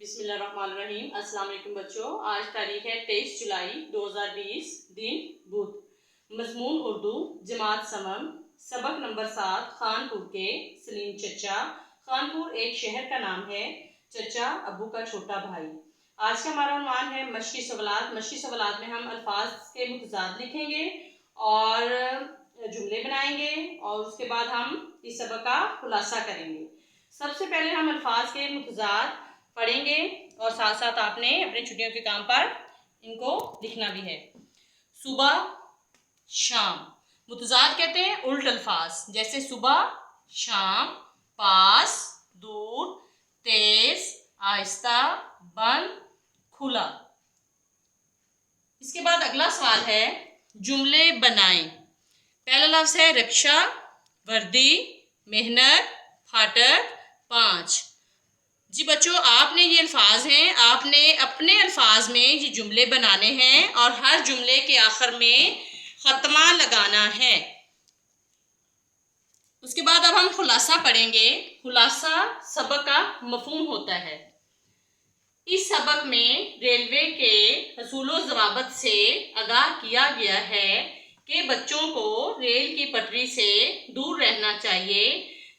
بسم اللہ الرحمن الرحیم۔ السلام علیکم بچوں، آج تاریخ ہے 23 جولائی 2020، دن بدھ۔ مضمون اردو، جماعت سمم، سبق نمبر 7، خانپور کے سلیم چچا۔ خانپور ایک شہر کا نام ہے، چچا ابو کا چھوٹا بھائی۔ آج کا ہمارا عنوان ہے مشقی سوالات۔ مشقی سوالات میں ہم الفاظ کے متضاد لکھیں گے اور جملے بنائیں گے، اور اس کے بعد ہم اس سبق کا خلاصہ کریں گے۔ سب سے پہلے ہم الفاظ کے متضاد پڑھیں گے اور ساتھ ساتھ آپ نے اپنے چھٹیوں کے کام پر ان کو لکھنا بھی ہے۔ صبح، شام۔ متضاد کہتے ہیں الٹ الفاظ، جیسے صبح، شام، پاس، دور، تیز، آہستہ، بند، کھلا۔ اس کے بعد اگلا سوال ہے جملے بنائیں۔ پہلا لفظ ہے رکشا، وردی، محنت، پھاٹک، 5۔ جی بچوں، آپ نے یہ الفاظ ہیں، آپ نے اپنے الفاظ میں یہ جملے بنانے ہیں اور ہر جملے کے آخر میں ختمہ لگانا ہے۔ اس کے بعد اب ہم خلاصہ پڑھیں گے۔ خلاصہ سبق کا مفہوم ہوتا ہے۔ اس سبق میں ریلوے کے حصول و ضوابط سے آگاہ کیا گیا ہے کہ بچوں کو ریل کی پٹری سے دور رہنا چاہیے۔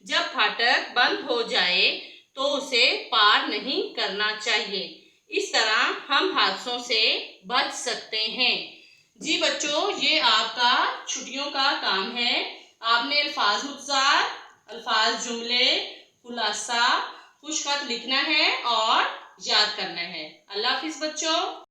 جب پھاٹک بند ہو جائے تو اسے پار نہیں کرنا چاہیے۔ اس طرح ہم حادثوں سے بچ سکتے ہیں۔ جی بچوں، یہ آپ کا چھٹیوں کا کام ہے۔ آپ نے الفاظ متضاد، الفاظ جملے، خلاصہ، خوش خط لکھنا ہے اور یاد کرنا ہے۔ اللہ حافظ بچوں۔